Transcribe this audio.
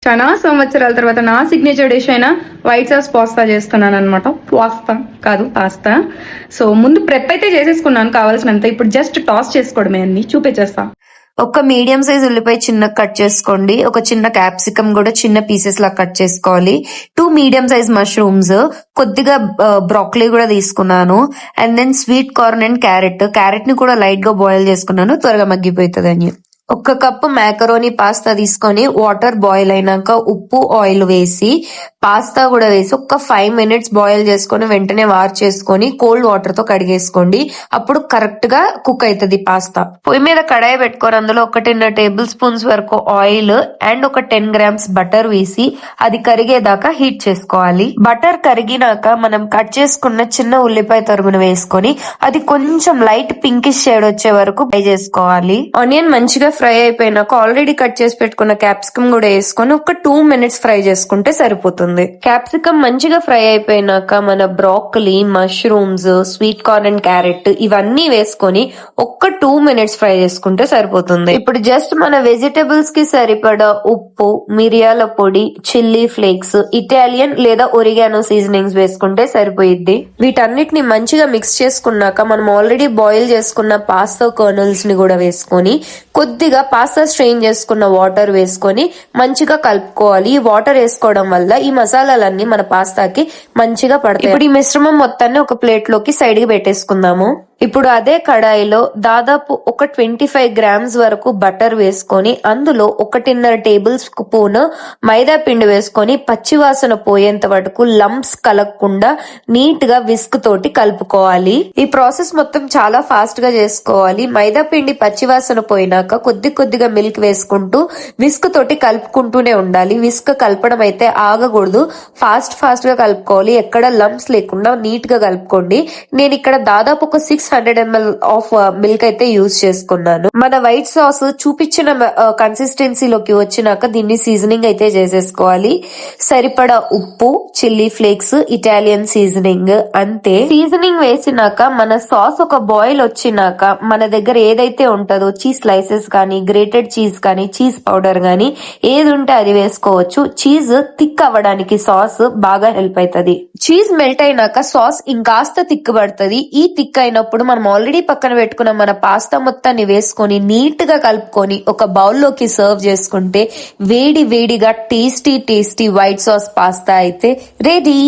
చాలా సంవత్సరాల తర్వాత నా సిగ్నేచర్ డిష్ అయిన వైట్ సాస్ పాస్తా చేస్తున్నాను అనమాట. పాస్తా కాదు పాస్తా. సో ముందు ప్రెప్ అయితే చేసేసుకున్నాను కావాల్సినంత. ఇప్పుడు జస్ట్ టాస్ చేసుకోవడమే, అన్ని చూపించేస్తా. ఒక మీడియం సైజ్ ఉల్లిపాయ చిన్న కట్ చేసుకోండి. ఒక చిన్న క్యాప్సికమ్ కూడా చిన్న పీసెస్ లా కట్ చేసుకోవాలి. 2 మీడియం సైజ్ మష్రూమ్స్, కొద్దిగా బ్రాకలీ కూడా తీసుకున్నాను. And then sweet corn and carrot ని కూడా లైట్ గా బాయిల్ చేసుకున్నాను, త్వరగా మగ్గిపోతుంది అని. 1 కప్పు మ్యాకరోనీ పాస్తా తీసుకొని వాటర్ బాయిల్ అయినాక ఉప్పు ఆయిల్ వేసి పాస్తా కూడా వేసి ఒక 5 మినిట్స్ బాయిల్ చేసుకొని వెంటనే వార్ చేసుకొని కోల్డ్ వాటర్ తో కడిగేసుకోండి. అప్పుడు కరెక్ట్ గా కుక్ అవుతుంది పాస్తా. పొయ్యి మీద కడాయి పెట్టుకొని అందులో 1.5 టేబుల్ స్పూన్స్ వరకు ఆయిల్ అండ్ ఒక 10 గ్రామ్స్ బటర్ వేసి అది కరిగేదాకా హీట్ చేసుకోవాలి. బటర్ కరిగినాక మనం కట్ చేసుకున్న చిన్న ఉల్లిపాయ తరుగును వేసుకొని అది కొంచెం లైట్ పింకిష్ షేడ్ వచ్చే వరకు ఫ్రై చేసుకోవాలి. ఆనియన్ మంచిగా ఫ్రై అయిపోయినాక ఆల్రెడీ కట్ చేసి పెట్టుకున్న క్యాప్సికమ్ కూడా వేసుకొని ఒక 2 మినిట్స్ ఫ్రై చేసుకుంటే సరిపోతుంది. క్యాప్సికమ్ మంచిగా ఫ్రై అయిపోయినాక మన broccoli, mushrooms, sweet corn and carrot ఇవన్నీ వేసుకొని ఒక్క 2 మినిట్స్ ఫ్రై చేసుకుంటే సరిపోతుంది. ఇప్పుడు జస్ట్ మన వెజిటబుల్స్ కి సరిపడా ఉప్పు, మిరియాల పొడి, చిల్లీ ఫ్లేక్స్, ఇటాలియన్ లేదా ఒరిగానో సీజనింగ్స్ వేసుకుంటే సరిపోయిద్ది. వీటన్నిటిని మంచిగా మిక్స్ చేసుకున్నాక మనం ఆల్రెడీ బాయిల్ చేసుకున్న పాస్తా కర్నల్స్ ని కూడా వేసుకొని కొద్దిగా పాస్తా స్ట్రెయిన్ చేసుకున్న వాటర్ వేసుకొని మంచిగా కలుపుకోవాలి. ఈ వాటర్ వేసుకోవడం వల్ల ఈ మసాలాలన్నీ మన పాస్తాకి మంచిగా పడతాయి. ఇప్పుడు ఈ మిశ్రమం మొత్తాన్ని ఒక ప్లేట్ లోకి సైడ్ కి పెట్టేసుకుందాము. ఇప్పుడు అదే కడాయిలో దాదాపు ఒక 25 గ్రామ్స్ వరకు బటర్ వేసుకొని అందులో 1.5 టేబుల్ స్పూన్ మైదా పిండి వేసుకొని పచ్చివాసన పోయేంత వరకు లంప్స్ కలగకుండా నీట్ గా విస్క్ తోటి కలుపుకోవాలి. ఈ ప్రాసెస్ మొత్తం చాలా ఫాస్ట్ గా చేసుకోవాలి. మైదా పిండి పచ్చివాసన పోయినాక కొద్దిగా మిల్క్ వేసుకుంటూ విస్క్ తోటి కలుపుకుంటూనే ఉండాలి. విస్క్ కలపడం అయితే ఆగకూడదు, ఫాస్ట్ గా కలుపుకోవాలి. ఎక్కడ లంప్స్ లేకుండా నీట్ గా కలుపుకోండి. నేను ఇక్కడ దాదాపు ఒక 600 ml ఆఫ్ మిల్క్ అయితే యూజ్ చేసుకున్నాను. మన వైట్ సాస్ చూపించిన కన్సిస్టెన్సీలోకి వచ్చినాక దీన్ని సీజనింగ్ అయితే చేసేసుకోవాలి. సరిపడా ఉప్పు, చిల్లీ ఫ్లేక్స్, ఇటాలియన్ సీజనింగ్, అంతే. సీజనింగ్ వేసినాక మన సాస్ ఒక బాయిల్ వచ్చినాక మన దగ్గర ఏదైతే ఉంటుందో చీజ్ స్లైసెస్ కానీ, గ్రేటెడ్ చీజ్ కానీ, చీజ్ పౌడర్ కానీ ఏది ఉంటే అది వేసుకోవచ్చు. చీజ్ థిక్ అవ్వడానికి సాస్ బాగా హెల్ప్ అవుతుంది. చీజ్ మెల్ట్ అయినాక సాస్ ఇంకాస్త థిక్ పడుతుంది. ఈ థిక్ అయినప్పుడు మనం ఆల్రెడీ పక్కన పెట్టుకున్న మన పాస్తా మొత్తాన్ని వేసుకొని నీట్ గా కలుపుకొని ఒక బౌల్లోకి సర్వ్ చేసుకుంటే వేడిగా టేస్టీ వైట్ సాస్ పాస్తా అయితే రెడీ.